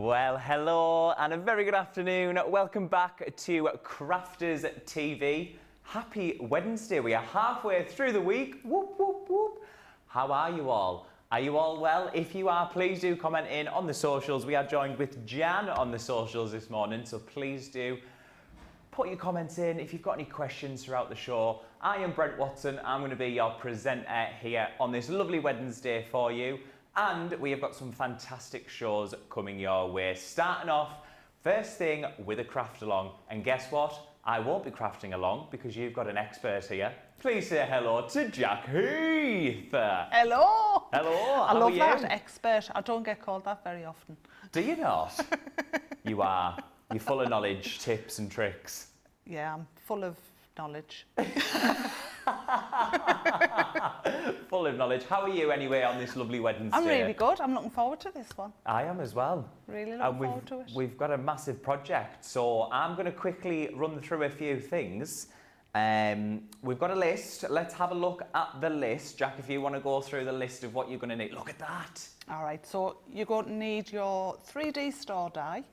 Well, hello and a very good afternoon. Welcome back to Crafters TV. Happy Wednesday. We are halfway through the week. Whoop, whoop, whoop. How are you all? Are you all well? If you are, please do comment in on the socials. We are joined with Jan on the socials this morning, so please do put your comments in if you've got any questions throughout the show. I am Brent Watson. I'm going to be your presenter here on this lovely Wednesday for you. And we have got some fantastic shows coming your way. Starting off, first thing with a craft along. And guess what? I won't be crafting along because you've got an expert here. Please say hello to Jak Heath. Hello. Hello. I love that, expert. I don't get called that very often. Do you not? You are. You're full of knowledge, tips and tricks. Yeah, I'm full of knowledge. Full of knowledge. How are you anyway on this lovely Wednesday? I'm really good. I'm looking forward to this one. I am as well. Really looking forward to it. We've got a massive project, so I'm going to quickly run through a few things. We've got a list. Let's have a look at the list. Jak, if you want to go through the list of what you're going to need. Look at that. All right, so you're going to need your 3D store die,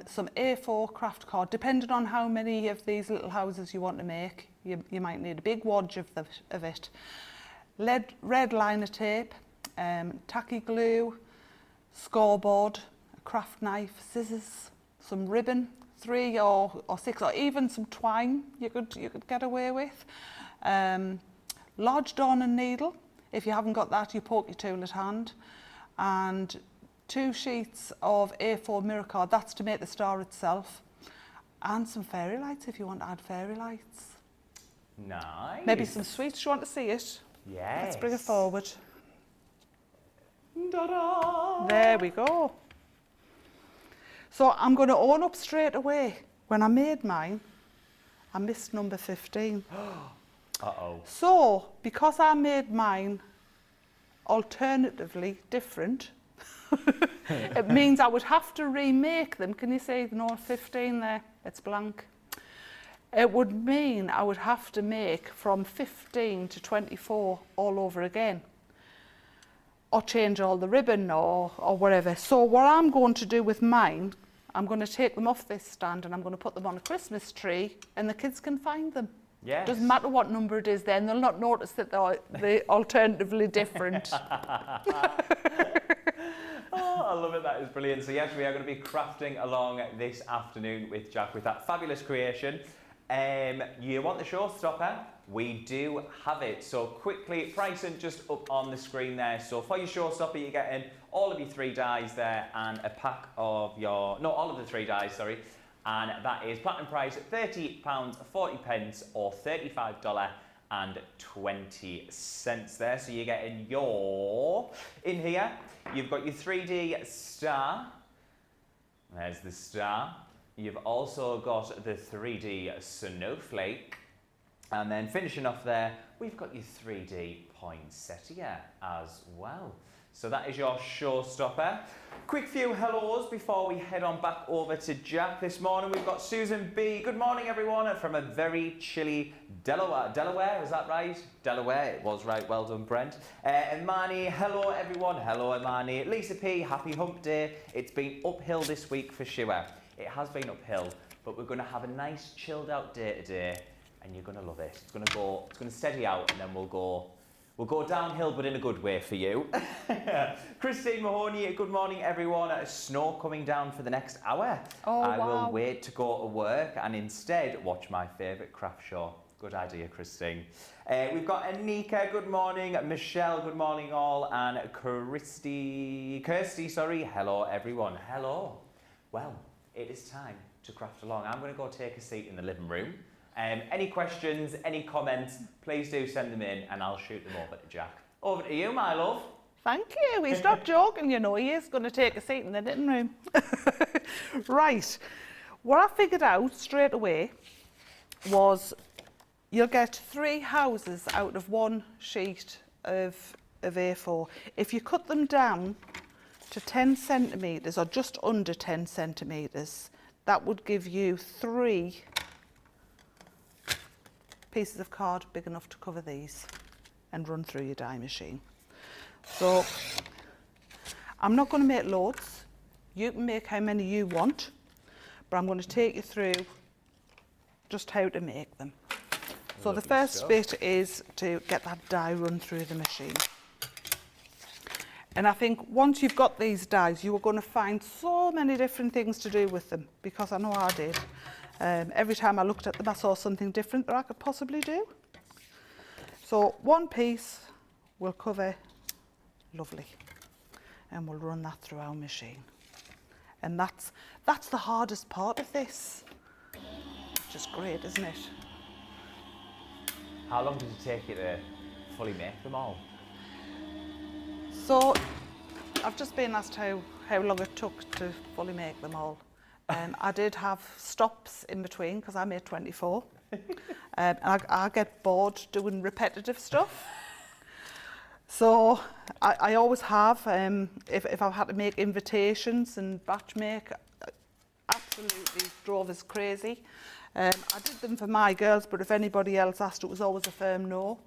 some A4 craft card. Depending on how many of these little houses you want to make, you might need a big wodge of it. Red liner tape, tacky glue, scoreboard, a craft knife, scissors, some ribbon, 3 or 6, or even some twine you could get away with. Large darning needle. If you haven't got that, you poke your tool at hand. And 2 sheets of A4 mirror card, that's to make the star itself. And some fairy lights if you want to add fairy lights. Nice. Maybe some sweets. Do you want to see it? Yes. Let's bring it forward. Ta-da! There we go. So I'm going to own up straight away. When I made mine, I missed number 15. Uh-oh. So, because I made mine alternatively different, it means I would have to remake them. Can you see the number 15 there? It's blank. It would mean I would have to make from 15 to 24 all over again, or change all the ribbon or whatever. So what I'm going to do with mine, I'm going to take them off this stand and I'm going to put them on a Christmas tree and the kids can find them. Yes. Doesn't matter what number it is then, they'll not notice that they're alternatively different. Oh, I love it. That is brilliant. So yes, we are going to be crafting along this afternoon with Jak with that fabulous creation. You want the Showstopper? We do have it. So quickly, pricing just up on the screen there. So for your Showstopper, you're getting all of your 3 dies there and a pack of your, no, all of the 3 dies, sorry. And that is platinum price at £30.40 or $35.20 there. So you're getting your, in here, you've got your 3D star. There's the star. You've also got the 3D snowflake. And then finishing off there, we've got your 3D poinsettia as well. So that is your Showstopper. Quick few hellos before we head on back over to Jak. This morning we've got Susan B. Good morning everyone from a very chilly Delaware. Delaware, is that right? Delaware, it was right. Well done, Brent. Imani, hello everyone. Hello Imani. Lisa P, happy hump day. It's been uphill this week for sure. It has been uphill, but we're going to have a nice chilled out day today and you're going to love it. It's going to steady out and then we'll go downhill, but in a good way for you. Christine Mahoney, good morning everyone. Snow coming down for the next hour. Oh, I wow. will wait to go to work and instead watch my favourite craft show. Good idea, Christine. We've got Anika, good morning. Michelle, good morning all. And Kirsty, sorry. Hello everyone. Hello. Well, it is time to craft along. I'm going to go take a seat in the living room. Any questions, any comments, please do send them in and I'll shoot them over to Jak. Over to you, my love. Thank you. He's not joking, you know. He is going to take a seat in the knitting room. Right. What I figured out straight away was you'll get 3 houses out of 1 sheet of A4. If you cut them down to 10 centimetres or just under 10 centimetres, that would give you 3 pieces of card big enough to cover these and run through your die machine. So I'm not going to make loads. You can make how many you want, but I'm going to take you through just how to make them. So the first bit is to get that die run through the machine. And I think once you've got these dies, you are going to find so many different things to do with them, because I know I did. Every time I looked at them, I saw something different that I could possibly do. So one piece will cover, lovely, and we'll run that through our machine. And that's the hardest part of this, which is great, isn't it? How long did it take you to fully make them all? So I've just been asked how long it took to fully make them all. I did have stops in between because I made 24. I get bored doing repetitive stuff. So I always have, if I've had to make invitations and batch make, absolutely drove us crazy. I did them for my girls, but if anybody else asked, it was always a firm no.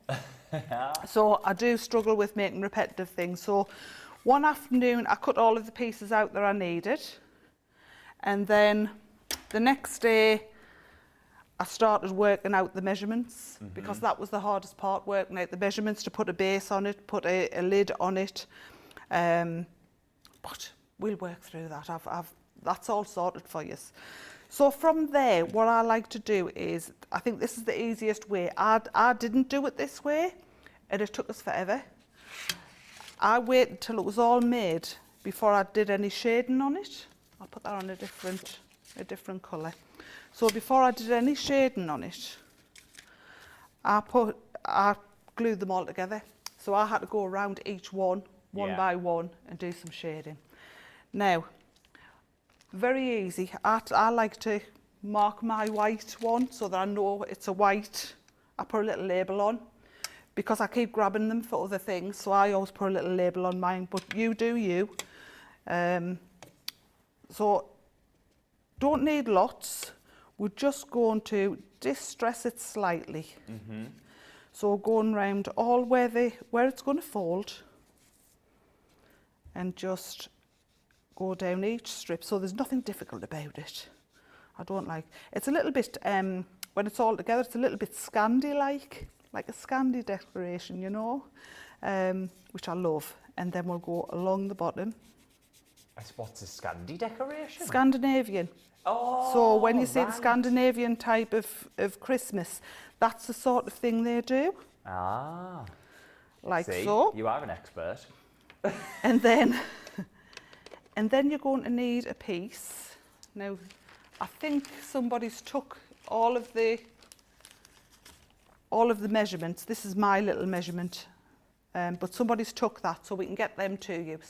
So I do struggle with making repetitive things. So one afternoon, I cut all of the pieces out that I needed. And then the next day, I started working out the measurements, because that was the hardest part, working out the measurements to put a base on it, put a lid on it. But we'll work through that. That's all sorted for you. So from there, what I like to do is, I think this is the easiest way. I didn't do it this way, and it took us forever. I waited until it was all made before I did any shading on it. I'll put that on a different colour. So before I did any shading on it, I glued them all together. So I had to go around each one by one, and do some shading. Now, very easy. I like to mark my white one so that I know it's a white. I put a little label on, because I keep grabbing them for other things, so I always put a little label on mine, but you do you. So don't need lots. We're just going to distress it slightly. So going round all where it's going to fold, and just go down each strip. So there's nothing difficult about it. I don't like, it's a little bit, when it's all together, it's a little bit Scandi-like a Scandi decoration, you know, which I love. And then we'll go along the bottom. What's a Scandi decoration? Scandinavian. Oh, so when you see the right. Scandinavian type of Christmas, that's the sort of thing they do. Ah. Like See, so. you are an expert. And then you're going to need a piece. Now, I think somebody's took all of the measurements. This is my little measurement, but somebody's took that, so we can get them to you.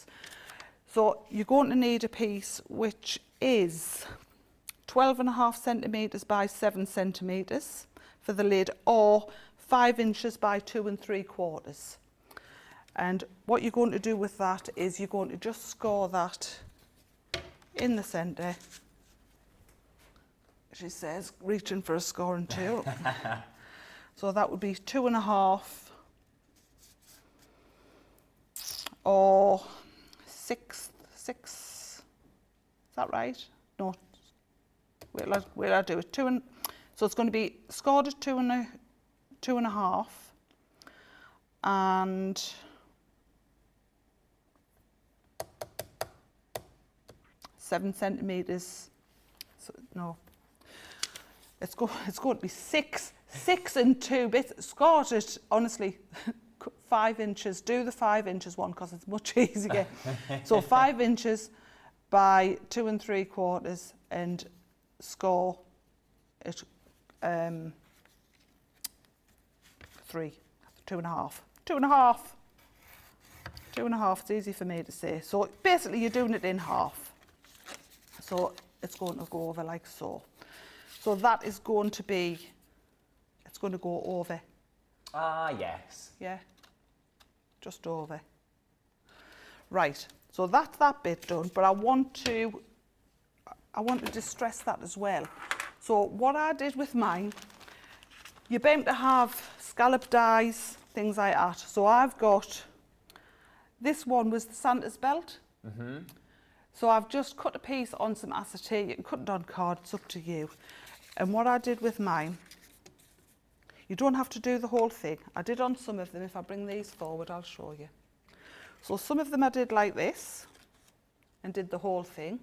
So you're going to need a piece which is 12.5 centimetres by 7 centimetres for the lid, or 5 inches by 2 3/4. And what you're going to do with that is you're going to just score that in the centre. She says, reaching for a scoring tool. So that would be 2.5 or 6. Is that right? No. Where I do it? So it's going to be scored at 2.5 and 7 centimetres. So, no. It's going to be 6 and 2 bits. Scored it, honestly, 5 inches. Do the 5 inches one because it's much easier. So 5 inches by 2 3/4 and score it 3, 2.5. 2.5. 2.5, it's easy for me to say. So basically you're doing it in half. So it's going to go over like so. So that is going to be, it's going to go over. Ah, yes. Yeah, just over. Right, so that's that bit done, but I want to distress that as well. So what I did with mine, you're bound to have scallop dies, things like that. So I've got, this one was the Santa's belt. So I've just cut a piece on some acetate. You can cut it on card, it's up to you. And what I did with mine, you don't have to do the whole thing. I did on some of them. If I bring these forward, I'll show you. So some of them I did like this and did the whole thing.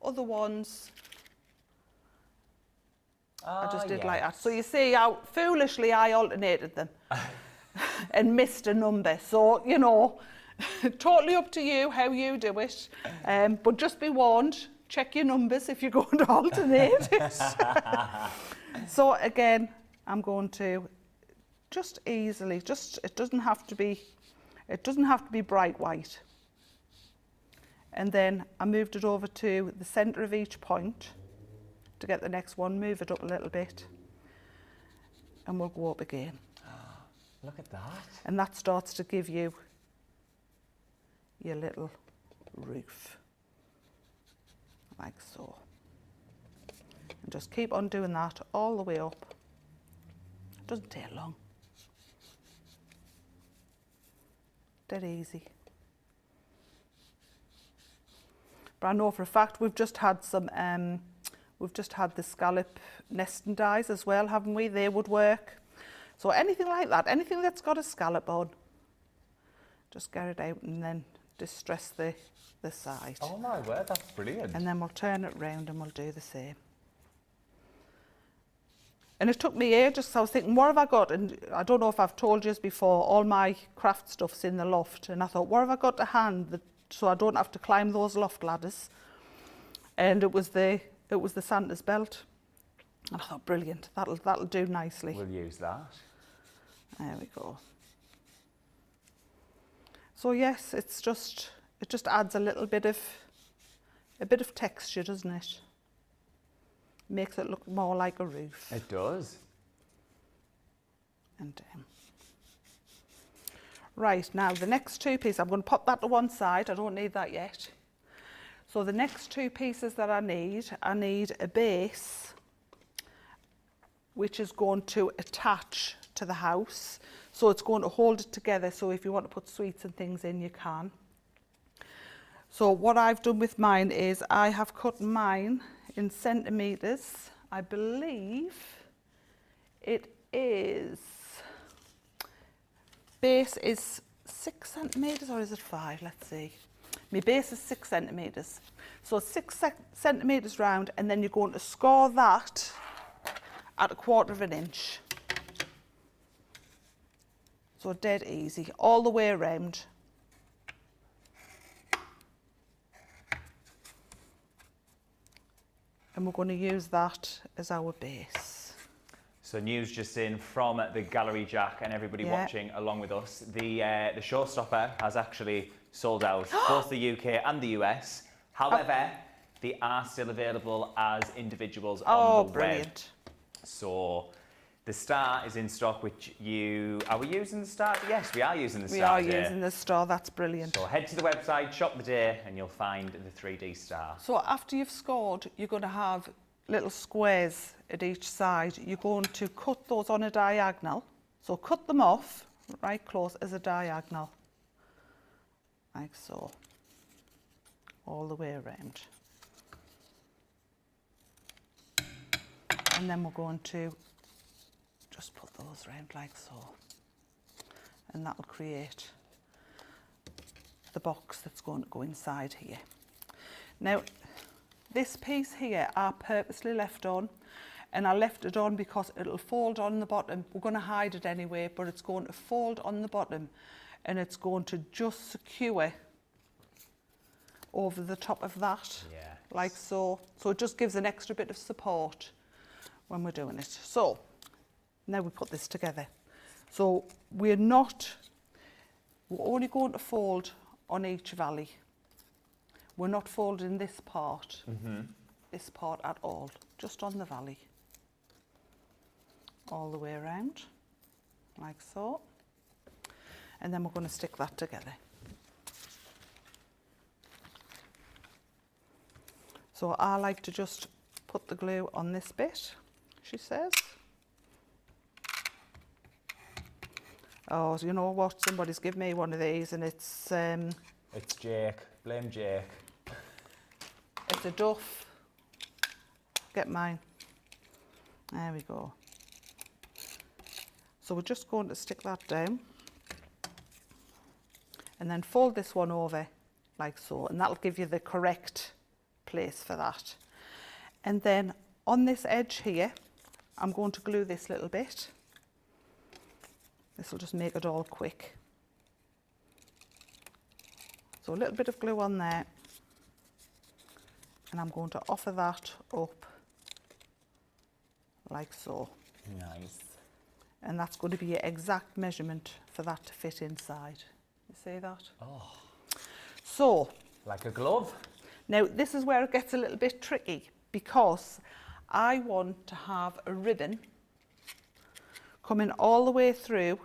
Other ones I just did like that. So you see how foolishly I alternated them and missed a number. So, you know, totally up to you how you do it. But just be warned, check your numbers if you're going to alternate it. So again, I'm going to just easily, it doesn't have to be bright white. And then I moved it over to the centre of each point to get the next one, move it up a little bit, and we'll go up again. Look at that. And that starts to give you your little roof, like so. And just keep on doing that all the way up. It doesn't take long. Dead easy. But I know for a fact we've just had some, we've just had the scallop nesting dies as well, haven't we? They would work. So anything like that, anything that's got a scallop on, just get it out and then distress the side. Oh my word, that's brilliant. And then we'll turn it round and we'll do the same. And it took me ages, so I was thinking, what have I got? And I don't know if I've told you before, all my craft stuff's in the loft. And I thought, what have I got to hand so I don't have to climb those loft ladders? And it was the Santa's belt. And I thought, brilliant, that'll do nicely. We'll use that. There we go. So yes, it just adds a little bit of texture, doesn't it? Makes it look more like a roof. It does. And right, now the next two pieces, I'm going to pop that to one side. I don't need that yet. So the next two pieces that I need a base which is going to attach to the house. So it's going to hold it together, so if you want to put sweets and things in, you can. So what I've done with mine is I have cut mine in centimetres. I believe it is, base is 6 centimetres or is it 5? Let's see. My base is 6 centimetres. So 6 centimetres round, and then you're going to score that at 1/4 inch. So dead easy, all the way around. And we're going to use that as our base. So news just in from the gallery, Jak, and everybody watching along with us. The Showstopper has actually sold out both the UK and the US. However, they are still available as individuals on the brilliant. web. So the star is in stock, which are we using the star? Yes, we are using the star. We are using the star, that's brilliant. So head to the website, shop the day, and you'll find the 3D star. So after you've scored, you're going to have little squares at each side. You're going to cut those on a diagonal. So cut them off right close as a diagonal, like so, all the way around. And then we're going to just put those round like so, and that'll create the box that's going to go inside here. Now this piece here I purposely left on, and I left it on because it'll fold on the bottom. We're going to hide it anyway, but it's going to fold on the bottom and it's going to just secure over the top of that, like so. So it just gives an extra bit of support when we're doing it. So now we put this together. So we're only going to fold on each valley. We're not folding this part at all, just on the valley. All the way around, like so. And then we're going to stick that together. So I like to just put the glue on this bit, she says. Oh, so you know what? Somebody's given me one of these, and it's Jake. Blame Jake. piece of duff. Get mine. There we go. So we're just going to stick that down and then fold this one over like so, and that'll give you the correct place for that. And then on this edge here, I'm going to glue this little bit. This will just make it all quick. So a little bit of glue on there, and I'm going to offer that up like so. Nice. And that's going to be your exact measurement for that to fit inside. You see that? Oh. So. Like a glove. Now this is where it gets a little bit tricky, because I want to have a ribbon coming all the way through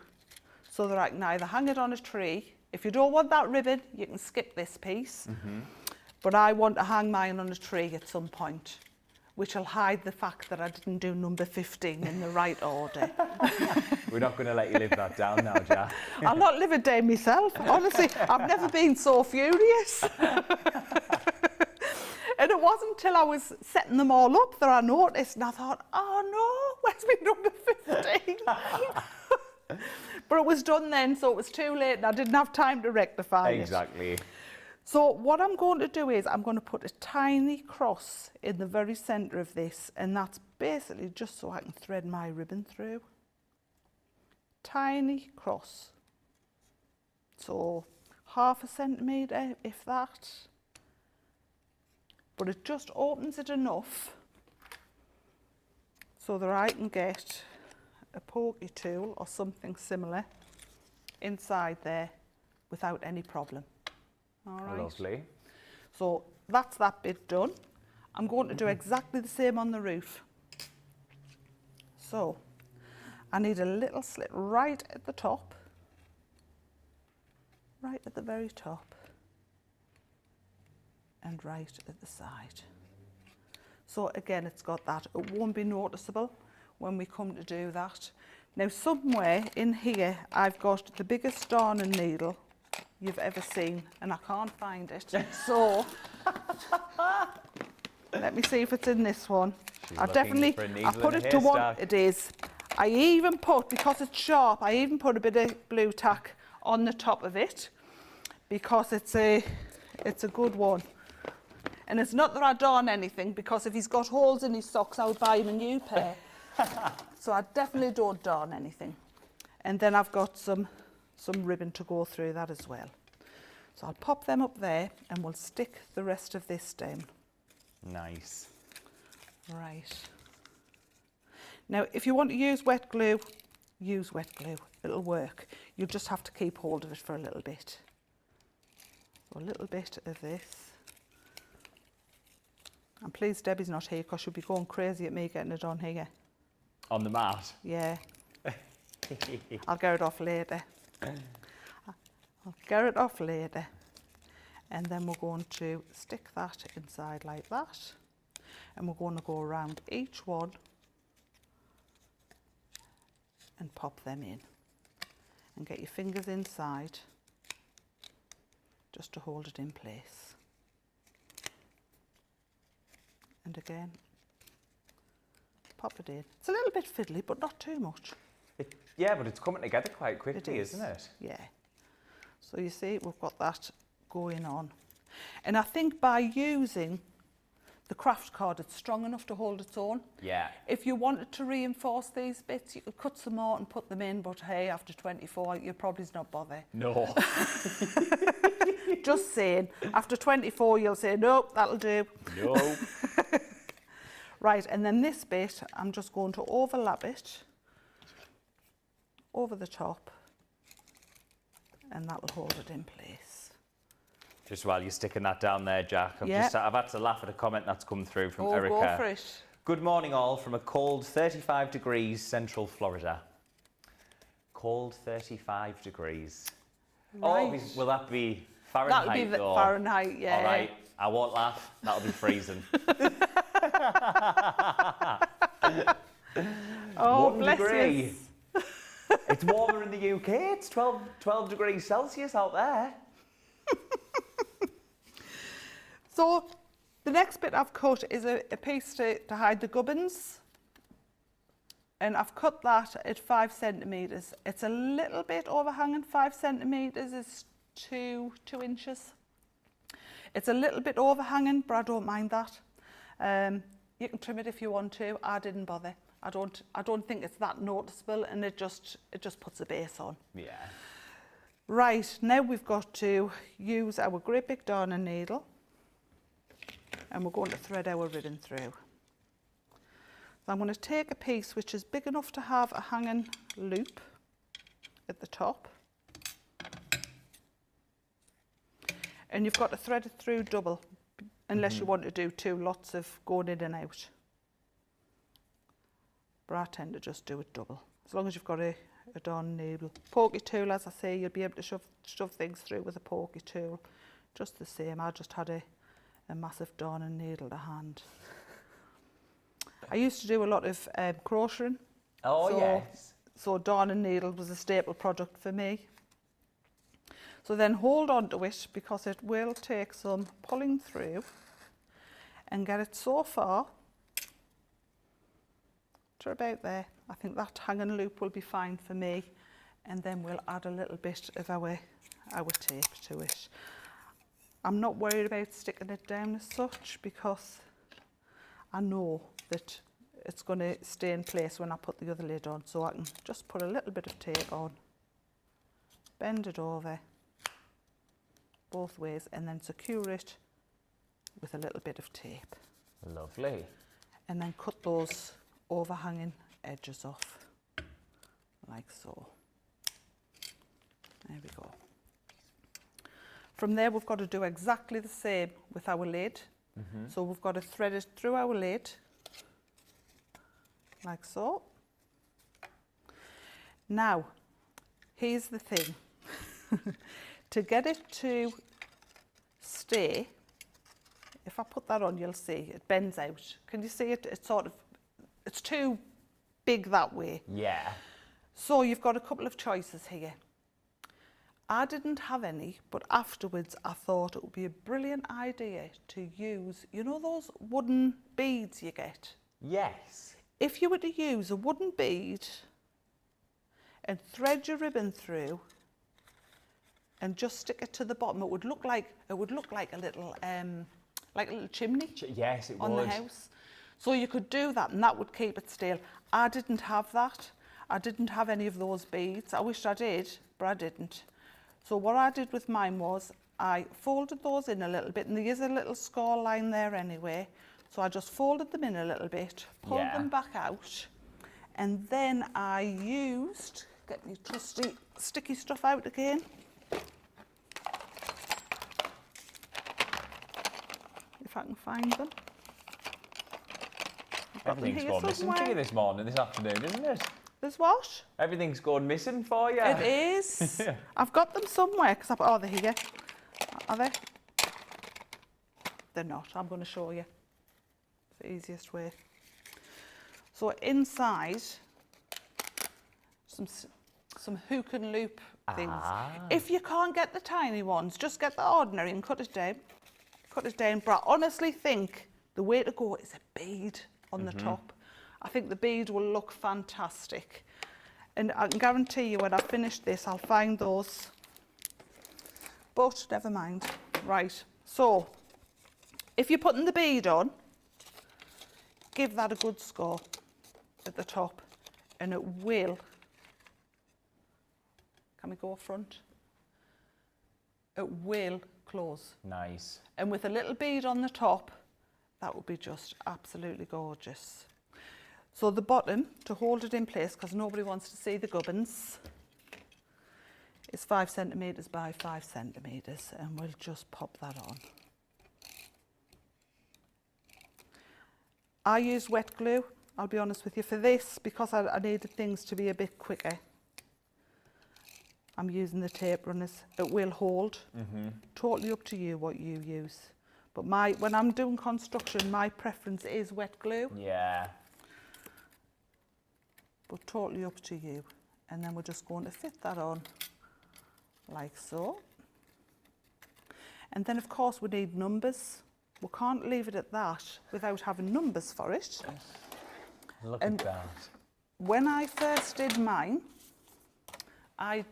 so that I can either hang it on a tree. If you don't want that ribbon, you can skip this piece. But I want to hang mine on a tree at some point, which will hide the fact that I didn't do number 15 in the right order. We're not going to let you live that down now, Jak. I'll not live a day myself. Honestly, I've never been so furious. And it wasn't until I was setting them all up that I noticed, and I thought, oh no, where's my number 15? But it was done then, so it was too late and I didn't have time to rectify it. Exactly. So what I'm going to do is I'm going to put a tiny cross in the very centre of this, and that's basically just so I can thread my ribbon through. Tiny cross. So 1/2 centimetre, if that. But it just opens it enough so that I can get a pokey tool or something similar inside there without any problem. All right. Lovely. So that's that bit done. I'm going to do exactly the same on the roof. So I need a little slit right at the top, right at the very top, and right at the side. So again, it's got that. It won't be noticeable when we come to do that. Now somewhere in here, I've got the biggest darning needle you've ever seen, and I can't find it. So let me see if it's in this one. I put it to one. It is. I even put, because it's sharp, I even put a bit of blue tack on the top of it, because it's a good one. And it's not that I darn anything, because if he's got holes in his socks, I would buy him a new pair. So I definitely don't darn anything. And then I've got some ribbon to go through that as well. So I'll pop them up there and we'll stick the rest of this down. Nice. Right. Now, if you want to use wet glue, use wet glue. It'll work. You'll just have to keep hold of it for a little bit. So a little bit of this. I'm pleased Debbie's not here, because she'll be going crazy at me getting it on here. On the mat? Yeah. I'll get it off later. I'll get it off later. And then we're going to stick that inside like that. And we're going to go around each one and pop them in. And get your fingers inside just to hold it in place. And again, pop it in. It's a little bit fiddly, but not too much. Yeah, but it's coming together quite quickly, isn't it? Yeah. So you see, we've got that going on. And I think by using the craft card, it's strong enough to hold its own. Yeah. If you wanted to reinforce these bits, you could cut some more and put them in, but hey, after 24, you probably not bother. No. Just saying. After 24, you'll say, nope, that'll do. No. Right, and then this bit, I'm just going to overlap it over the top, and that'll hold it in place. Just while you're sticking that down there, Jak, I've had to laugh at a comment that's come through from Erica. Go for it. Good morning all from a cold 35 degrees central Florida. Cold 35 degrees. Right. Oh, will that be Fahrenheit? That'll be the though? Fahrenheit, yeah. All right, I won't laugh. That'll be freezing. Oh, 1 bless degree. you. It's warmer in the UK. It's 12 degrees Celsius out there. So The next bit I've cut is a piece to hide the gubbins. And I've cut that at 5 centimetres. It's a little bit overhanging. 5 centimetres is 2 inches. It's a little bit overhanging, but I don't mind that. You can trim it if you want to. I didn't bother. I don't think it's that noticeable, and it just puts a base on. Yeah. Right, now we've got to use our great big darning needle, and we're going to thread our ribbon through. So I'm going to take a piece which is big enough to have a hanging loop at the top. And you've got to thread it through double, unless you want to do 2 lots of going in and out. But I tend to just do it double, as long as you've got a darning needle. Pokey tool, as I say, you'll be able to shove things through with a pokey tool. Just the same, I just had a massive darning needle to hand. I used to do a lot of crocheting. Oh, yes. So darning needle was a staple product for me. So then hold on to it, because it will take some pulling through and get it so far to about there. I think that hanging loop will be fine for me, and then we'll add a little bit of our tape to it. I'm not worried about sticking it down as such, because I know that it's going to stay in place when I put the other lid on, so I can just put a little bit of tape on, bend it over both ways, and then secure it with a little bit of tape. Lovely. And then cut those overhanging edges off, like so. There we go. From there, we've got to do exactly the same with our lid. So we've got to thread it through our lid, like so. Now, here's the thing. To get it to stay, if I put that on, you'll see it bends out. Can you see it? It's too big that way. Yeah. So you've got a couple of choices here. I didn't have any, but afterwards I thought it would be a brilliant idea to use, you know those wooden beads you get? Yes. If you were to use a wooden bead and thread your ribbon through and just stick it to the bottom, it would look like a little chimney. Yes, it on would. the house. So you could do that, and that would keep it still. I didn't have that. I didn't have any of those beads. I wished I did, but I didn't. So what I did with mine was I folded those in a little bit, and there is a little score line there anyway. So I just folded them in a little bit, pulled them back out, and then I used, get my trusty sticky stuff out again. If I can find them. Everything's gone missing for you this afternoon, isn't it? There's what? Everything's gone missing for you. It is. I've got them somewhere, because oh, they're here. Are they? They're not. I'm going to show you. It's the easiest way. So inside, some hook and loop things. If you can't get the tiny ones, just get the ordinary and cut it down. Cut it down. But I honestly think the way to go is a bead on the top. I think the bead will look fantastic. And I can guarantee you when I finish this, I'll find those. But never mind. Right, so if you're putting the bead on, give that a good score at the top, and it will. Can we go front? It will close. Nice. And with a little bead on the top, that would be just absolutely gorgeous. So the bottom, to hold it in place, because nobody wants to see the gubbins, is 5 centimetres by 5 centimetres, and we'll just pop that on. I used wet glue, I'll be honest with you, for this, because I needed things to be a bit quicker. I'm using the tape runners. It will hold. Totally up to you what you use. But when I'm doing construction, my preference is wet glue. Yeah. But totally up to you. And then we're just going to fit that on like so. And then of course we need numbers. we can't leave it at that without having numbers for it. Look And at that. when I first did mine, I'll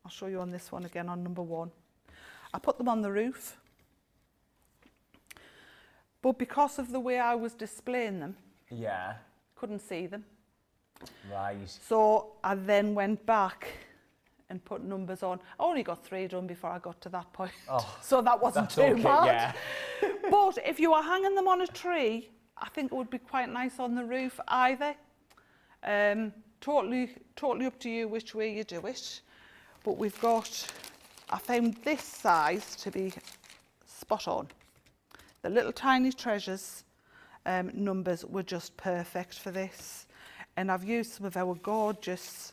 show you on this one again on number 1. I put them on the roof, but because of the way I was displaying them, Yeah. couldn't see them. Right. So I then went back and put numbers on. I only got 3 done before I got to that point. Oh, so that wasn't that's too okay, bad. yeah. But if you were hanging them on a tree, I think it would be quite nice on the roof either. Totally up to you which way you do it. But I found this size to be spot on. The little tiny treasures numbers were just perfect for this. And I've used some of our gorgeous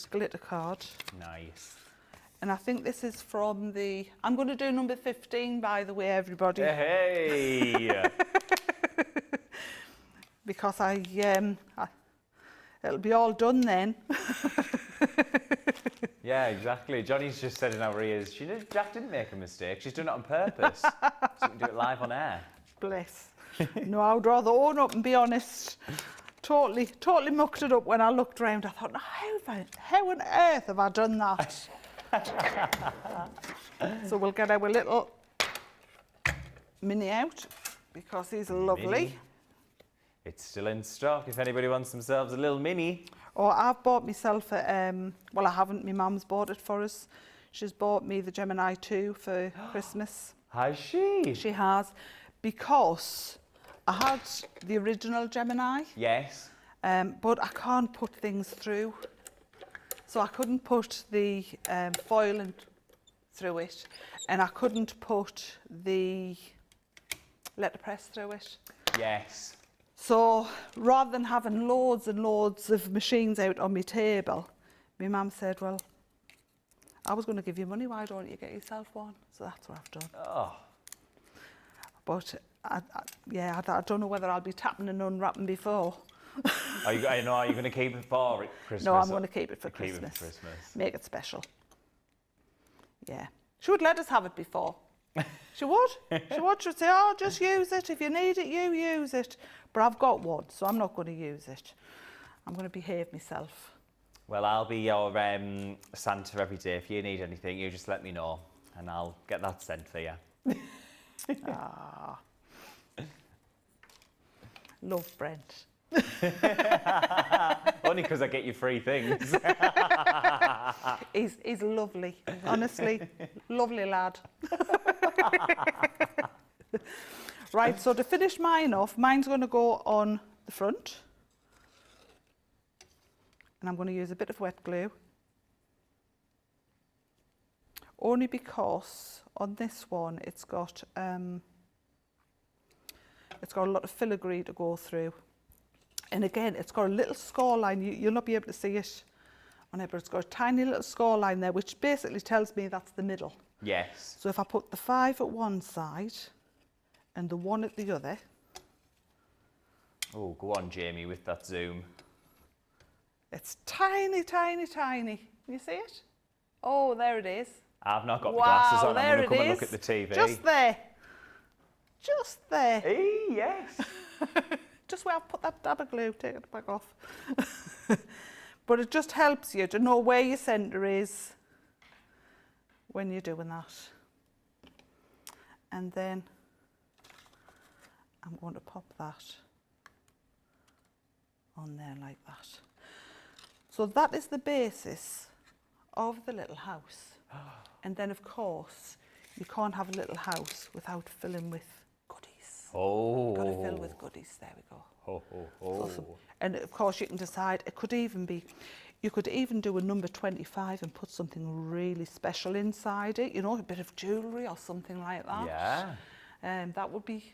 glitter card. Nice. And I think this is from I'm going to do number 15, by the way, everybody. Hey! Because it'll be all done then. Yeah, exactly. Johnny's just said in our ears, Jack didn't make a mistake. She's done it on purpose. So we can do it live on air. Bless. No, I would rather own up and be honest. Totally mucked it up when I looked around. I thought, how on earth have I done that? So we'll get our little mini out because he's lovely. Mini. It's still in stock if anybody wants themselves a little mini. Oh, I've bought myself well, I haven't. My mum's bought it for us. She's bought me the Gemini 2 for Christmas. Has she? She has, because I had the original Gemini. Yes. But I can't put things through. So I couldn't put the foil through it, and I couldn't put the letterpress through it. Yes. So rather than having loads and loads of machines out on my table, my mum said, well, I was going to give you money, why don't you get yourself one? So that's what I've done. Oh. But I don't know whether I'll be tapping and unwrapping before. Are you going to keep it for Christmas? No, I'm going to keep it for Keep Christmas. it for Christmas. Make it special. Yeah. She would let us have it before. She would. She would say, oh, just use it. If you need it, you use it. But I've got one, so I'm not going to use it. I'm going to behave myself. Well, I'll be your Santa every day. If you need anything, you just let me know, and I'll get that sent for you. Ah. Love Brent. Only because I get you free things. He's lovely. Honestly, lovely lad. Right, so to finish mine off, mine's going to go on the front. And I'm going to use a bit of wet glue. Only because on this one it's got a lot of filigree to go through. And again, it's got a little score line. You'll not be able to see it on it, but it's got a tiny little score line there, which basically tells me that's the middle. Yes. So if I put the 5 at one side and the 1 at the other. Oh, go on, Jamie, with that zoom. It's tiny, tiny, tiny. You see it? Oh, there it is. I've not got the Wow, glasses on. I'm there going to come it and look is. at the TV. Just there. Just there. Hey, yes. Just where I've put that dab of glue, take it back off. But it just helps you to know where your centre is when you're doing that. And then I'm going to pop that on there like that. So that is the basis of the little house. And then of course, you can't have a little house without filling with goodies. Oh. Got to fill with goodies, there we go. Oh, oh, oh. So and of course you can decide, it could even be, you could even do a number 25 and put something really special inside it, you know, a bit of jewellery or something like that. Yeah. That would be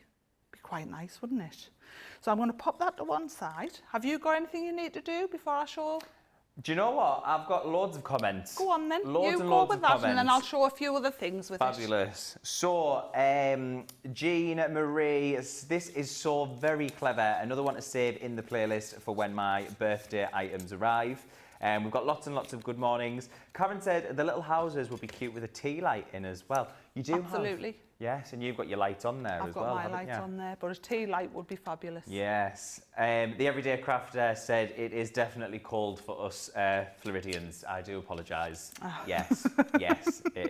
quite nice, wouldn't it? So I'm going to pop that to one side. Have you got anything you need to do before I show? Do you know what? I've got loads of comments. Go on then, Loads you and go loads with of that comments. and then I'll show a few other things with it. Fabulous. So, Jean Marie, this is so very clever. Another one to save in the playlist for when my birthday items arrive. We've got lots and lots of good mornings. Karen said the little houses would be cute with a tea light in as well. You do Absolutely. have... Yes, and you've got your light on there as well, I've got my light on there, but a tea light would be fabulous. Yes. The Everyday Crafter said it is definitely cold for us Floridians. I do apologise. Yes, yes, it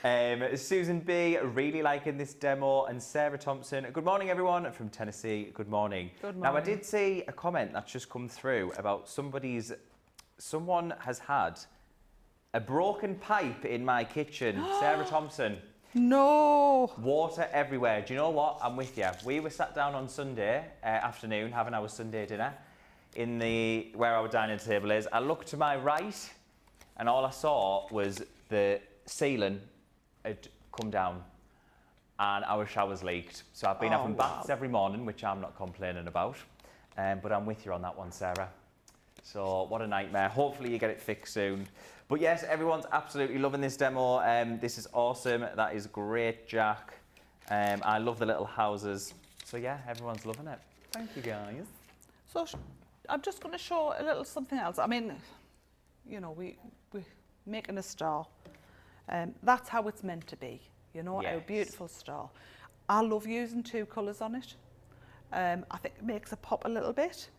is. Susan B, really liking this demo, and Sarah Thompson, good morning everyone from Tennessee, good morning. Good morning. Now I did see a comment that's just come through about someone has had a broken pipe in my kitchen. Sarah Thompson. No. Water everywhere. Do you know what? I'm with you. We were sat down on Sunday afternoon having our Sunday dinner in where our dining table is. I looked to my right and all I saw was the ceiling had come down and our showers leaked. So I've been having baths every morning, which I'm not complaining about. But I'm with you on that one, Sarah. So what a nightmare. Hopefully you get it fixed soon. But yes, everyone's absolutely loving this demo. This is awesome. That is great, Jak. I love the little houses. So yeah, everyone's loving it. Thank you, guys. So I'm just going to show a little something else. I mean, you know, we're making a star. That's how it's meant to be, you know, Yes. a beautiful star. I love using 2 colours on it. I think it makes it pop a little bit.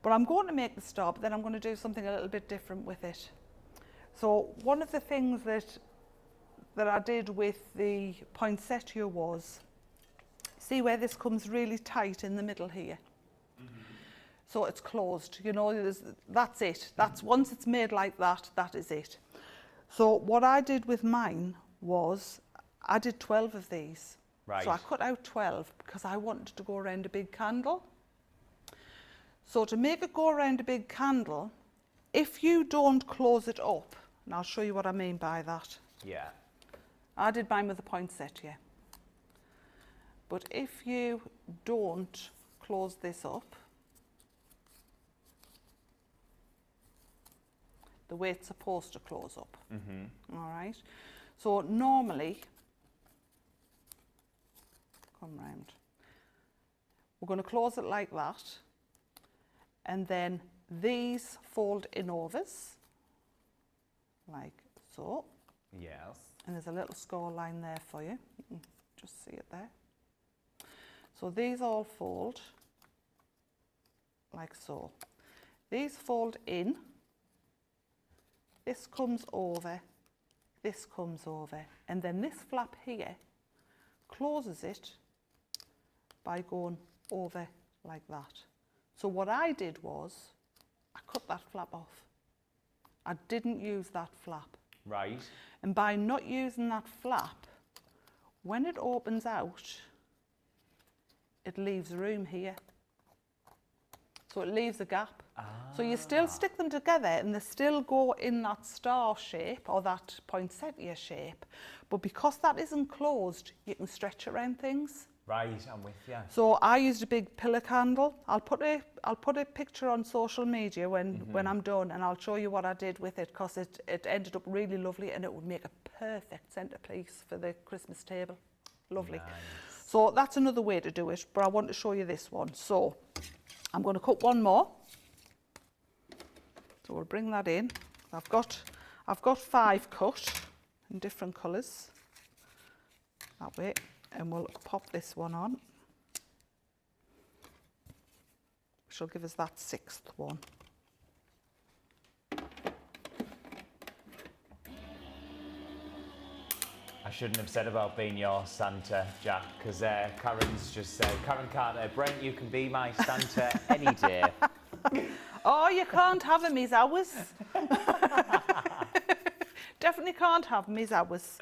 But I'm going to make the star, but then I'm going to do something a little bit different with it. So one of the things that I did with the poinsettia was, see where this comes really tight in the middle here? So it's closed, you know, that's it. That's once it's made like that, that is it. So what I did with mine was, I did 12 of these. Right. So I cut out 12 because I wanted to go around a big candle. So to make it go around a big candle, if you don't close it up, and I'll show you what I mean by that. Yeah. I did mine with a poinsettia. But if you don't close this up, the way it's supposed to close up. All right. So normally, come round. We're going to close it like that. And then these fold in overs, like so. Yes. And there's a little score line there for you. You can just see it there. So these all fold like so. These fold in. This comes over. This comes over. And then this flap here closes it by going over like that. So what I did was, I cut that flap off. I didn't use that flap. Right. And by not using that flap, when it opens out, it leaves room here. So it leaves a gap. So you still stick them together and they still go in that star shape or that poinsettia shape. But because that isn't closed, you can stretch around things. Right, I'm with you. So I used a big pillar candle. I'll put a picture on social media when I'm done, and I'll show you what I did with it, because it ended up really lovely and it would make a perfect centerpiece for the Christmas table. Lovely. Nice. So that's another way to do it, but I want to show you this one. So I'm going to cut one more. So we'll bring that in. I've got 5 cut in different colours. That way. And we'll pop this one on, which will give us that 6th one. I shouldn't have said about being your Santa, Jak, because Karen's just said, Karen Carter, Brent, you can be my Santa any day. Oh, you can't have him, he's ours. Definitely can't have him, he's ours.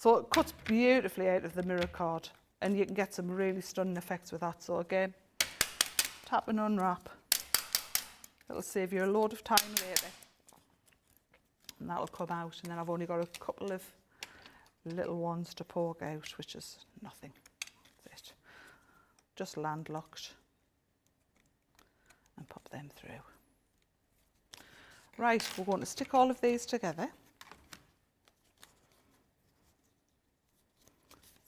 So it cuts beautifully out of the mirror card, and you can get some really stunning effects with that. So again, tap and unwrap. It'll save you a load of time later. And that'll come out, and then I've only got a couple of little ones to poke out, which is nothing. That's it. Just landlocked. And pop them through. Right, we're going to stick all of these together.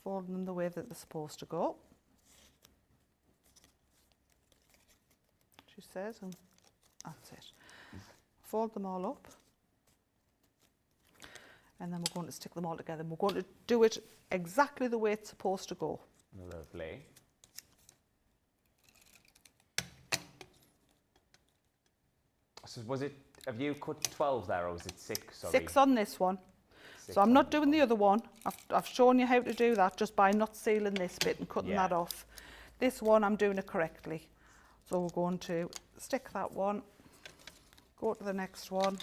Fold them the way that they're supposed to go. she says, and that's it. Fold them all up. And then we're going to stick them all together. And we're going to do it exactly the way it's supposed to go. Lovely. So was it, have you cut 12 there, or was it 6? Sorry. 6 on this one. 6 so I'm on not this doing one. the other one. I've shown you how to do that just by not sealing this bit and cutting Yeah. that off. This one, I'm doing it correctly. So we're going to stick that one, go to the next one.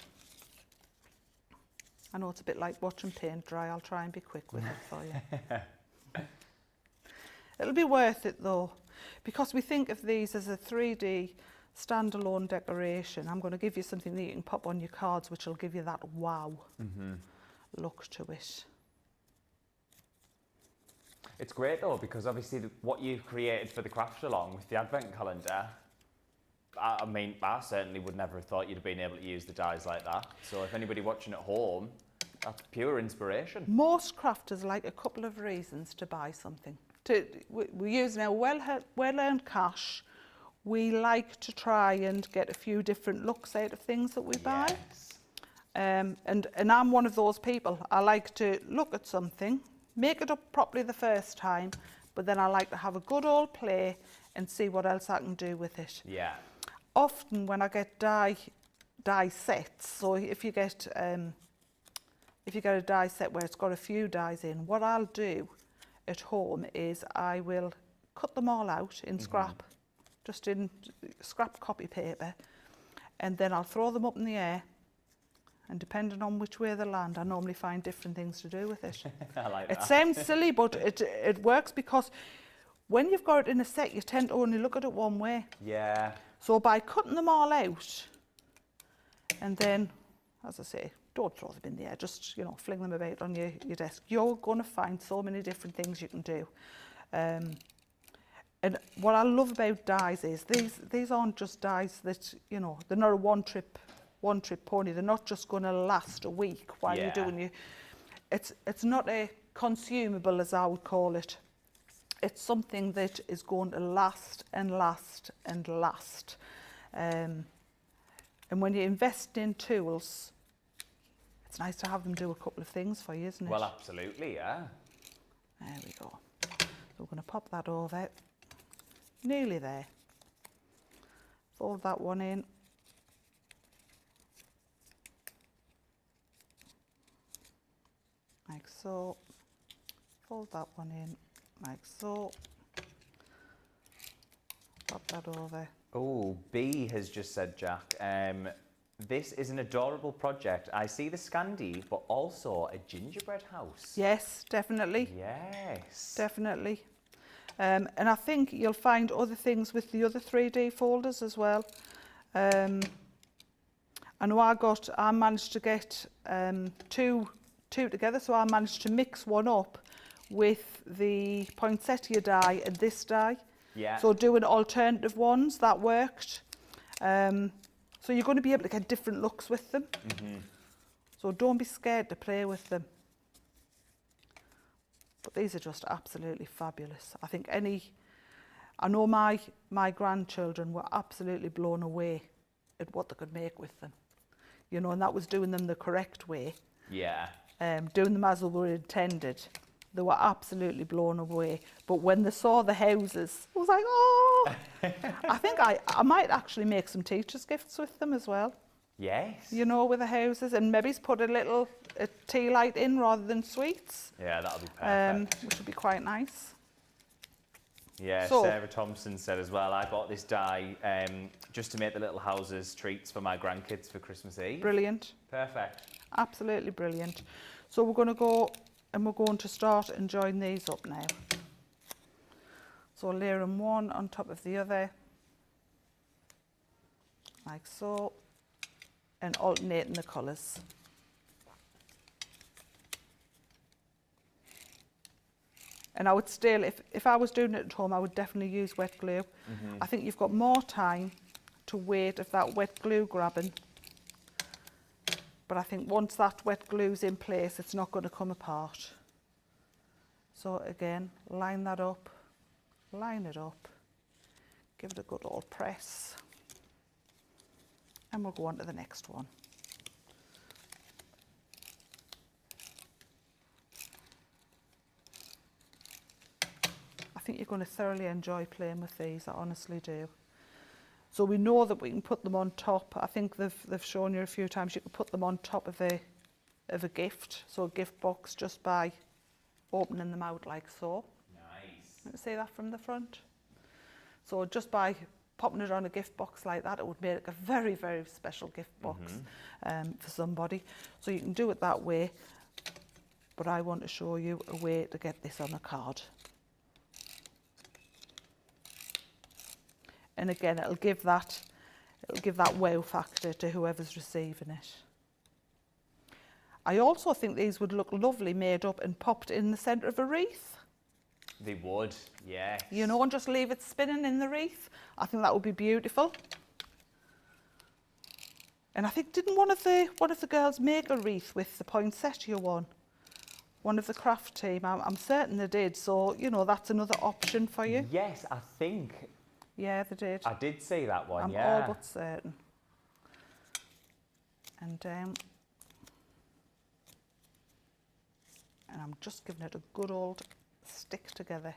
I know it's a bit like watching paint dry. I'll try and be quick with it for you. It'll be worth it though, because we think of these as a 3D standalone decoration. I'm going to give you something that you can pop on your cards, which will give you that wow look to it. It's great though, because obviously what you've created for the craft along with the advent calendar, I mean, I certainly would never have thought you'd have been able to use the dies like that. So if anybody watching at home, that's pure inspiration. Most crafters like a couple of reasons to buy something. We're using our well-earned cash. We like to try and get a few different looks out of things that we buy. Yes. And I'm one of those people. I like to look at something, make it up properly the first time, but then I like to have a good old play and see what else I can do with it. Yeah. Often when I get die sets, so if you get a die set where it's got a few dies in, what I'll do at home is I will cut them all out in scrap, just in scrap copy paper, and then I'll throw them up in the air, and depending on which way they land, I normally find different things to do with it. I like It that. sounds silly, but it works, because when you've got it in a set, you tend to only look at it one way. Yeah. So by cutting them all out, and then, as I say, don't throw them in the air, just, you know, fling them about on your desk. You're going to find so many different things you can do. And what I love about dies is these aren't just dies that, you know, they're not a one-trip pony. They're not just going to last a week while you're doing your... It's not a consumable, as I would call it. It's something that is going to last and last and last. And when you invest in tools, it's nice to have them do a couple of things for you, isn't it? Well, absolutely, yeah. There we go. So we're going to pop that over. Nearly there. Fold that one in. Like so. Fold that one in. Like so. Pop that over. Oh, B has just said, Jack, this is an adorable project. I see the Scandi, but also a gingerbread house. Yes, definitely. Yes. Definitely. And I think you'll find other things with the other 3D folders as well. I know I managed to get two together, so I managed to mix one up with the Poinsettia die and this die. Yeah. So doing alternative ones, that worked. So you're going to be able to get different looks with them. So don't be scared to play with them. But these are just absolutely fabulous. I think I know my grandchildren were absolutely blown away at what they could make with them. You know, and that was doing them the correct way. Yeah. Doing them as they were intended. They were absolutely blown away. But when they saw the houses, I was like, oh! I think I might actually make some teacher's gifts with them as well. Yes. You know, with the houses, and maybe put a tea light in rather than sweets. Yeah, that'll be perfect. Which would be quite nice. Yeah, So- Sarah Thompson said as well, I bought this die just to make the little houses treats for my grandkids for Christmas Eve. Brilliant. Perfect. Absolutely brilliant. So we're going to go and we're going to start and join these up now. So layer them one on top of the other, like so, and alternating the colours. And I would still, if I was doing it at home, I would definitely use wet glue. I think you've got more time to wait if that wet glue grabbing. But I think once that wet glue's in place, it's not going to come apart. So again, line that up, line it up, give it a good old press. And we'll go on to the next one. I think you're going to thoroughly enjoy playing with these, I honestly do. So we know that we can put them on top. I think they've shown you a few times you can put them on top of a gift, so a gift box, just by opening them out like so. Nice. See that from the front? So just by popping it on a gift box like that, it would make a very, very special gift box for somebody. So you can do it that way, but I want to show you a way to get this on a card. And again, it'll give that wow factor to whoever's receiving it. I also think these would look lovely made up and popped in the centre of a wreath. They would, yes. You know, and just leave it spinning in the wreath. I think that would be beautiful. And I think, didn't one of the girls make a wreath with the poinsettia one? One of the craft team, I'm certain they did. So, you know, that's another option for you. Yes, I think. Yeah, they did. I did see that one, I'm yeah. all but certain. And I'm just giving it a good old stick together.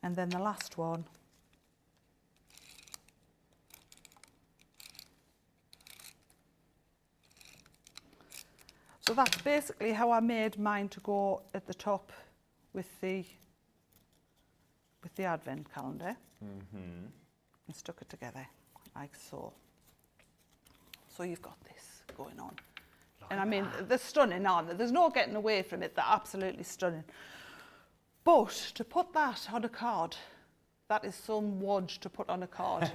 And then the last one. So that's basically how I made mine to go at the top with the advent calendar. And stuck it together like so. So you've got this going on. And I mean, they're stunning, aren't they? There's no getting away from it. They're absolutely stunning. But to put that on a card, that is some wodge to put on a card.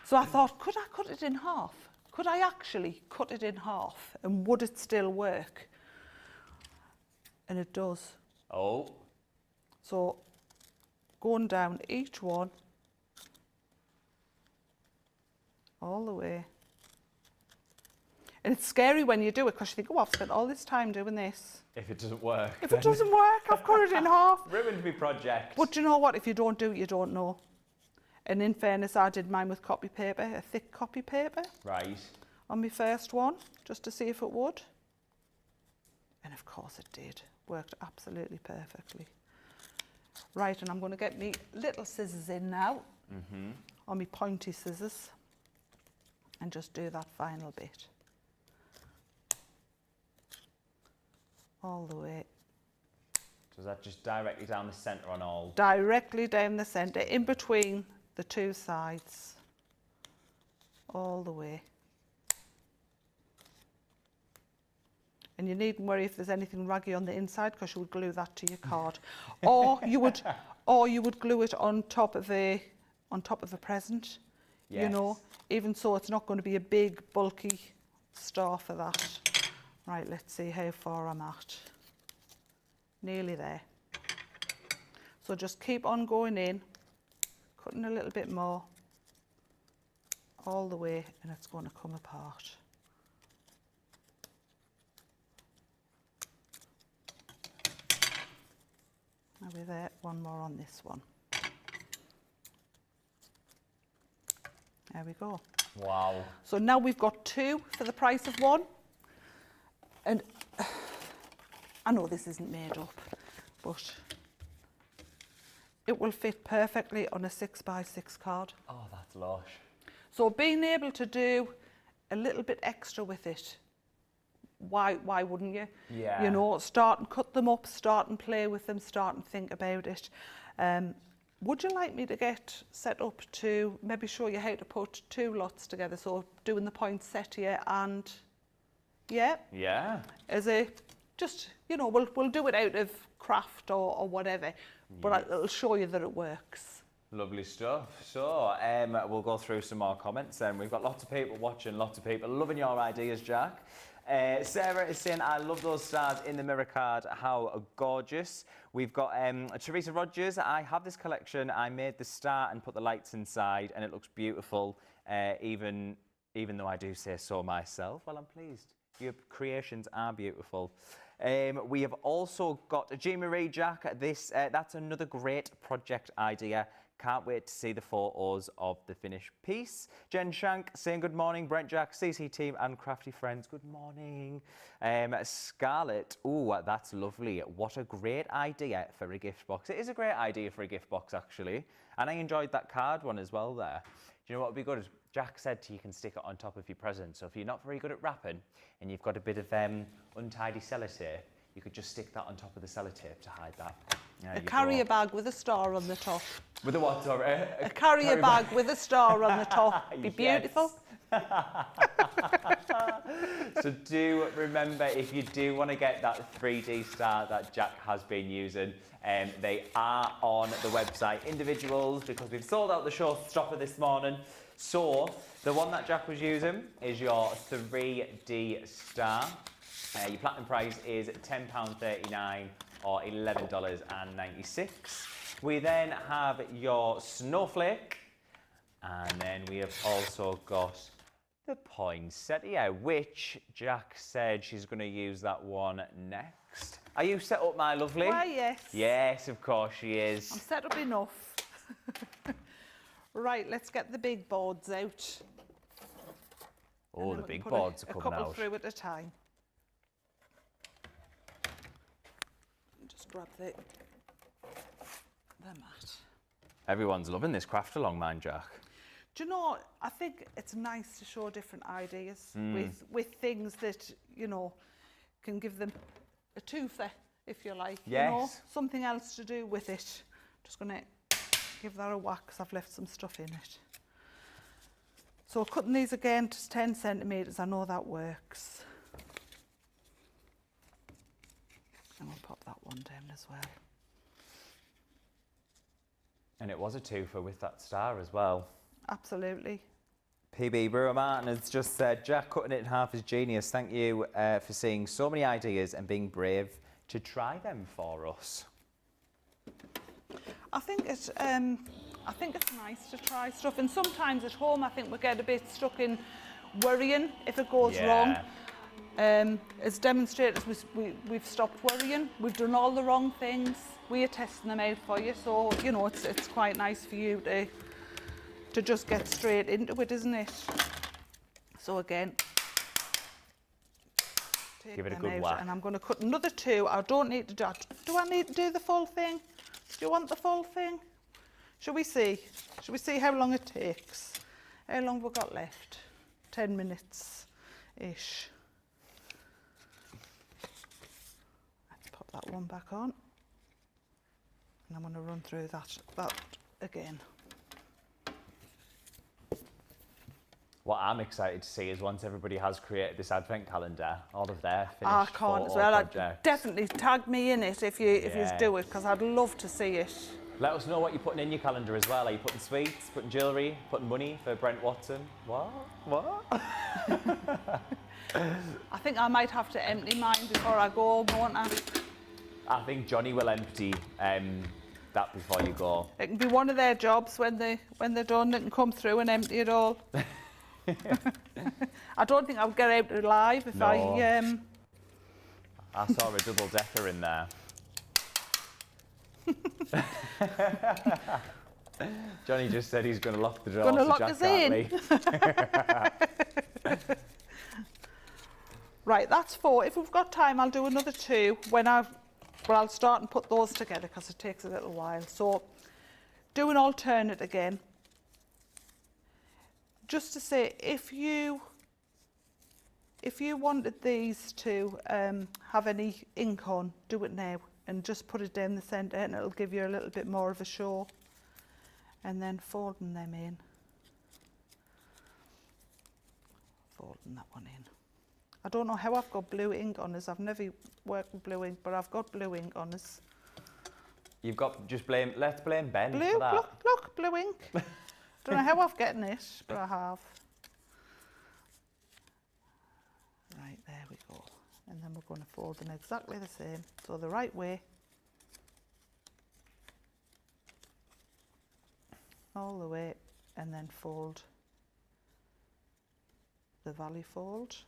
So I thought, could I cut it in half? Could I actually cut it in half? And would it still work? And it does. Oh. So going down each one, all the way. And it's scary when you do it because you think, oh, I've spent all this time doing this. If it doesn't work. If it doesn't work, I've cut it in half. Ruined my project. But you know what? If you don't do it, you don't know. And in fairness, I did mine with copy paper, a thick copy paper. Right. On my first one, just to see if it would. And of course it did. Worked absolutely perfectly. Right, and I'm going to get me little scissors in now. On my pointy scissors. And just do that final bit. All the way. So is that just directly down the centre on all? Directly down the centre, in between the two sides. All the way. And you needn't worry if there's anything raggy on the inside because you would glue that to your card. or you would glue it on top of a present. Yes. You know, even so it's not going to be a big bulky star for that. Right, let's see how far I'm at. Nearly there. So just keep on going in, cutting a little bit more, all the way, and it's going to come apart. Now we're there, one more on this one. There we go. Wow. So now we've got two for the price of one. And I know this isn't made up, but it will fit perfectly on a 6x6 card. Oh, that's lush. So being able to do a little bit extra with it, why wouldn't you? Yeah. You know, start and cut them up, start and play with them, start and think about it. Would you like me to get set up to maybe show you how to put two lots together? So doing the poinsettia and, yeah? Yeah. As a, just, you know, we'll do it out of craft or whatever, but it'll show you that it works. Lovely stuff. So we'll go through some more comments then. We've got lots of people watching, lots of people loving your ideas, Jak. Sarah is saying, I love those stars in the mirror card. How gorgeous. We've got Teresa Rogers. I have this collection. I made the star and put the lights inside and it looks beautiful, even though I do say so myself. Well, I'm pleased. Your creations are beautiful. We have also got Jean Marie, Jak. That's another great project idea. Can't wait to see the photos of the finished piece. Jen Shank saying good morning. Brent Jack, CC team and crafty friends, good morning. Scarlett, oh, that's lovely. What a great idea for a gift box. It is a great idea for a gift box, actually. And I enjoyed that card one as well there. Do you know what would be good? Jack said you can stick it on top of your present. So if you're not very good at wrapping and you've got a bit of untidy sellotape, you could just stick that on top of the sellotape to hide that. A carrier bag with a star on the top. With a what, sorry? A carrier bag with a star on the top. Be beautiful. So do remember, if you do want to get that 3D star that Jack has been using, they are on the website individuals because we've sold out the Showstopper this morning. So the one that Jack was using is your 3D star. Your platinum price is £10.39 or $11.96. We then have your snowflake, and then we have also got the poinsettia, which Jack said she's going to use that one next. Are you set up, my lovely? Why, yes. Yes, of course she is. I'm set up enough. Right, let's get the big boards out. Oh, the big boards are coming out. A couple through at a time. Just grab the mat. Everyone's loving this craft along, mind, Jack. Do you know, I think it's nice to show different ideas with things that, you know, can give them a twofer, if you like. Yes. You know, something else to do with it. Just going to give that a whack because I've left some stuff in it. So cutting these again to 10 centimetres, I know that works. And we'll pop that one down as well. And it was a twofer with that star as well. Absolutely. PB Brewer Martin has just said, Jack, cutting it in half is genius. Thank you for seeing so many ideas and being brave to try them for us. I think it's nice to try stuff, and sometimes at home I think we get a bit stuck in worrying if it goes wrong. As demonstrators, we've stopped worrying. We've done all the wrong things. We are testing them out for you, so you know it's quite nice for you to just get straight into it, isn't it? So again, take give it a them good out, whack. and I'm going to cut another two. I don't need to do. Do I need to do the full thing? Do you want the full thing? Shall we see? Shall we see how long it takes? How long have we got left? 10 minutes-ish. Let's pop that one back on. And I'm going to run through that again. What I'm excited to see is once everybody has created this advent calendar, all of their finished I can't as well. projects. Definitely tag me in it if you do it, because I'd love to see it. Let us know what you're putting in your calendar as well. Are you putting sweets, putting jewellery, putting money for Brent Watson? What? I think I might have to empty mine before I go, won't I? I think Johnny will empty that before you go. It can be one of their jobs when they're done. They can come through and empty it all. I don't think I would get out alive if I saw a double decker in there. Johnny just said he's going to lock the door. Going to so lock Jack us can't in. Right, that's 4. If we've got time, I'll do another 2 I'll start and put those together because it takes a little while. So, do an alternate again. Just to say, if you wanted these to have any ink on, do it now and just put it down the centre and it'll give you a little bit more of a show. And then folding them in. Folding that one in. I don't know how I've got blue ink on us. I've never worked with blue ink, but I've got blue ink on us. You've got, let's blame Ben Blue, for that. look, blue ink. Don't know how I've gotten it, but I have. Right, there we go. And then we're going to fold them exactly the same. So the right way. All the way, and then fold the valley fold.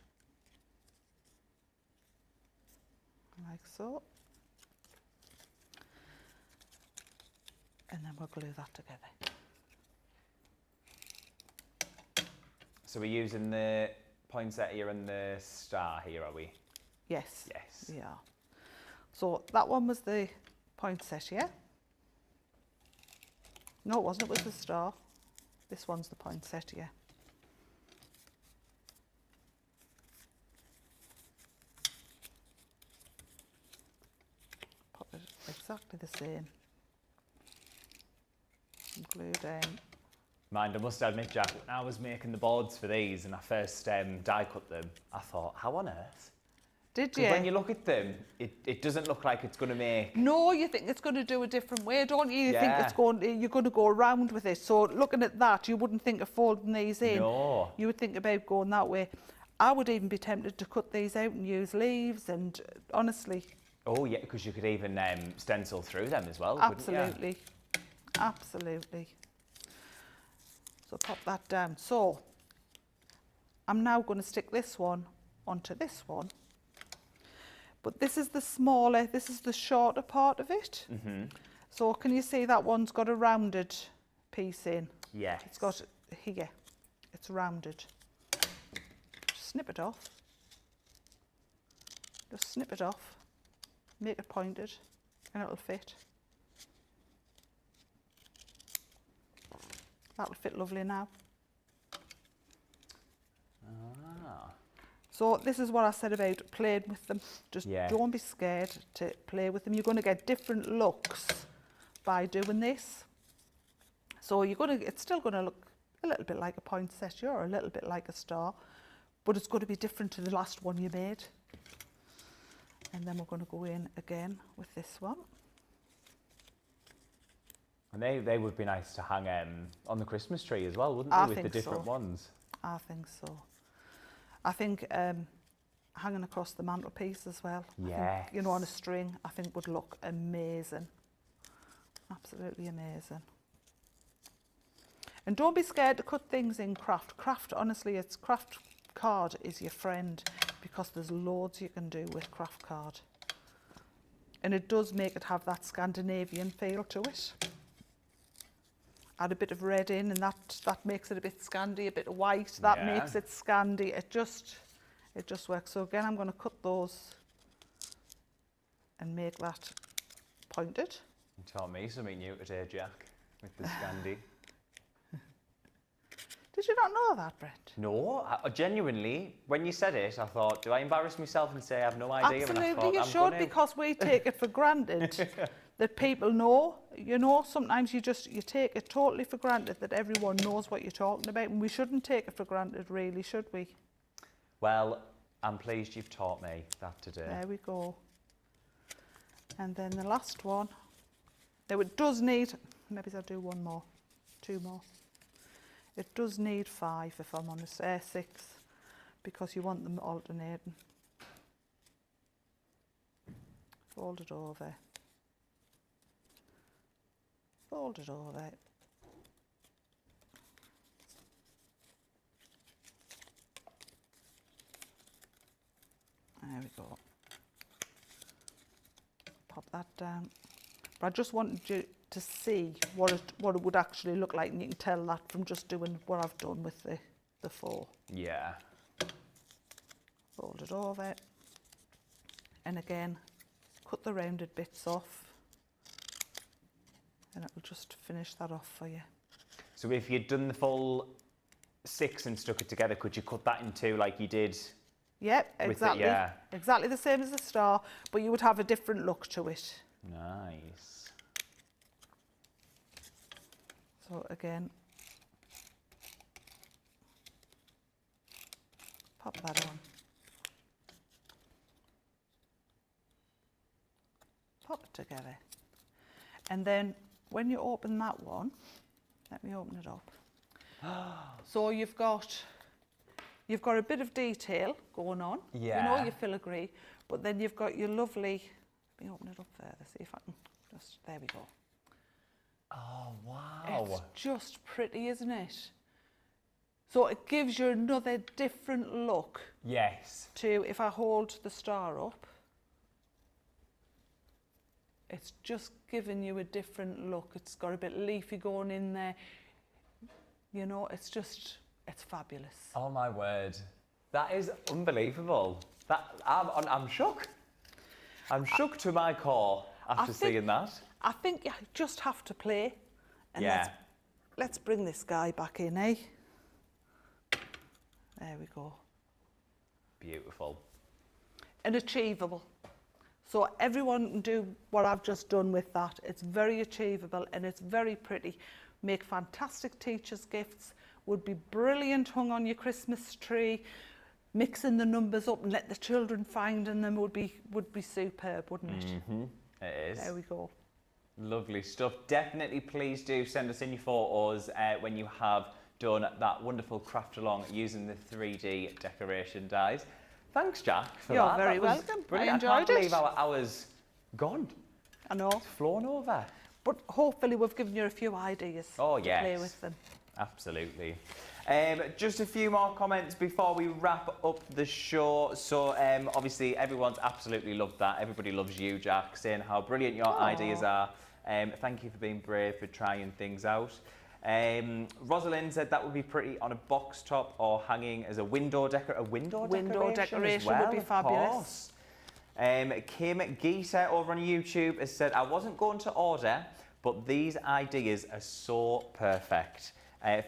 Like so. and then we'll glue that together. So we're using the poinsettia and the star here, are we? Yes. Yes. Yeah. So that one was the poinsettia. No, it wasn't. It was the star. This one's the poinsettia. Pop it exactly the same. And glue down. Mind, I must admit, Jak, when I was making the boards for these and I first die cut them, I thought, how on earth? Did Because you? when you look at them, it doesn't look like it's going to make... No, you think it's going to do a different way, don't you? You think Yeah. it's you're going to go around with it. So looking at that, you wouldn't think of folding these in. No. You would think about going that way. I would even be tempted to cut these out and use leaves, and honestly... Oh, yeah, because you could even stencil through them as well, couldn't you? Absolutely. Absolutely. So pop that down. So I'm now going to stick this one onto this one. But this is the smaller, this is the shorter part of it. Mm-hmm. So can you see that one's got a rounded piece in? Yes. It's got here, it's rounded. Just snip it off. Just snip it off, make it pointed, and it'll fit. That'll fit lovely now. Ah. So this is what I said about playing with them. Just don't be scared to play with them. You're going to get different looks by doing this. So it's still going to look a little bit like a poinsettia or a little bit like a star, but it's going to be different to the last one you made. And then we're going to go in again with this one. And they would be nice to hang on the Christmas tree as well, wouldn't I they, with the think different so. ones? I think so. I think hanging across the mantelpiece as well. Yes. I think, on a string, I think would look amazing. Absolutely amazing. And don't be scared to cut things in craft. Craft, honestly, craft card is your friend, because there's loads you can do with craft card. And it does make it have that Scandinavian feel to it. Add a bit of red in, and that makes it a bit Scandi, a bit of white, that makes it Scandi. It just works. So again, I'm going to cut those and make that pointed. You taught me something new today, Jak, with the Scandi. Did you not know that, Brent? No, I genuinely, when you said it, I thought, do I embarrass myself and say I have no idea? Absolutely, and I thought, you should, because we take it for granted that people know. Sometimes you take it totally for granted that everyone knows what you're talking about, and we shouldn't take it for granted, really, should we? Well, I'm pleased you've taught me that today. There we go. And then the last one. Now it does need, maybe I'll do two more. It does need 5, if I'm honest, 6, because you want them alternating. Fold it over. Fold it over. There we go. Pop that down. But I just wanted you to see what it would actually look like, and you can tell that from just doing what I've done with the 4. Yeah. Fold it over, and again, cut the rounded bits off, and it will just finish that off for you. So if you'd done the full 6 and stuck it together, could you cut that in 2 like you did? Yep, exactly. Exactly the same as the star, but you would have a different look to it. Nice. So again, pop that on. Pop it together. And then when you open that one, let me open it up. So you've got a bit of detail going on. Yeah. Your filigree, but then you've got your lovely, let me open it up further, see if I can there we go. Oh, wow. It's just pretty, isn't it? So it gives you another different look. Yes. To, if I hold the star up, It's just giving you a different look. It's got a bit leafy going in there. You know, it's fabulous. Oh my word. That is unbelievable. I'm shook. I'm shook to my core after seeing that. I think you just have to play. And let's bring this guy back in, eh? There we go. Beautiful. And achievable. So everyone can do what I've just done with that. It's very achievable and it's very pretty. Make fantastic teachers' gifts. Would be brilliant hung on your Christmas tree. Mixing the numbers up and let the children find them would be superb, wouldn't it? Mm-hmm. It is. There we go. Lovely stuff. Definitely please do send us in your photos when you have done that wonderful craft along using the 3D decoration dies. Thanks, Jak, for that. You're very That was welcome. Brilliant. I enjoyed I can't it. believe our hour's gone. I know. It's flown over. But hopefully we've given you a few ideas to play with them. Absolutely. Just a few more comments before we wrap up the show. So obviously everyone's absolutely loved that. Everybody loves you, Jak, saying how brilliant your ideas are. Thank you for being brave, for trying things out. Rosalind said that would be pretty on a box top or hanging as a window decoration as well, would be fabulous. Kim Geeser over on YouTube has said, I wasn't going to order, but these ideas are so perfect.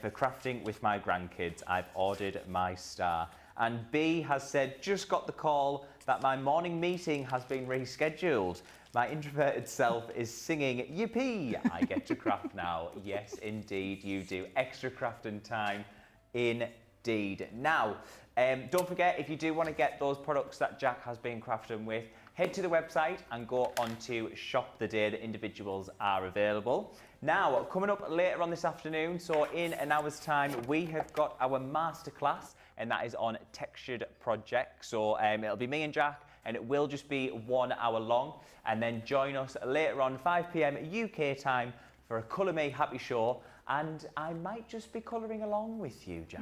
For crafting with my grandkids, I've ordered my star. And B has said, just got the call that my morning meeting has been rescheduled. My introverted self is singing, yippee, I get to craft now. Yes, indeed, you do. Extra crafting time, indeed. Now, don't forget, if you do want to get those products that Jak has been crafting with, head to the website and go on to shop the day the individuals are available. Now, coming up later on this afternoon, so in an hour's time, we have got our masterclass, and that is on textured projects. So it'll be me and Jak, and it will just be 1 hour long. And then join us later on, 5 p.m. UK time, for a Colour Me Happy show. And I might just be colouring along with you, Jak,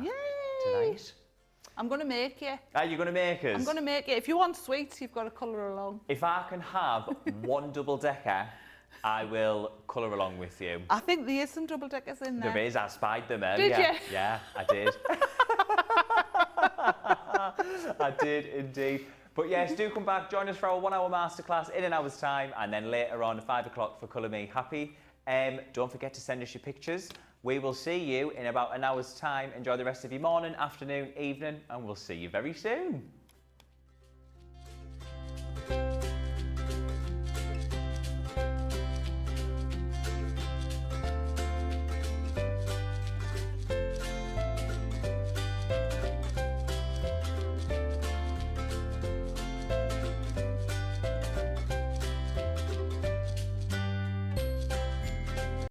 tonight. I'm going to make you. Are you going to make us? I'm going to make you. If you want sweets, you've got to colour along. If I can have one double-decker, I will colour along with you. I think there is some double-deckers in there. There is. I spied them earlier. Did you? Yeah, I did. I did indeed. But yes, do come back. Join us for our 1 hour masterclass in an hour's time. And then later on, 5 o'clock for Colour Me Happy. Don't forget to send us your pictures. We will see you in about an hour's time. Enjoy the rest of your morning, afternoon, evening, and we'll see you very soon.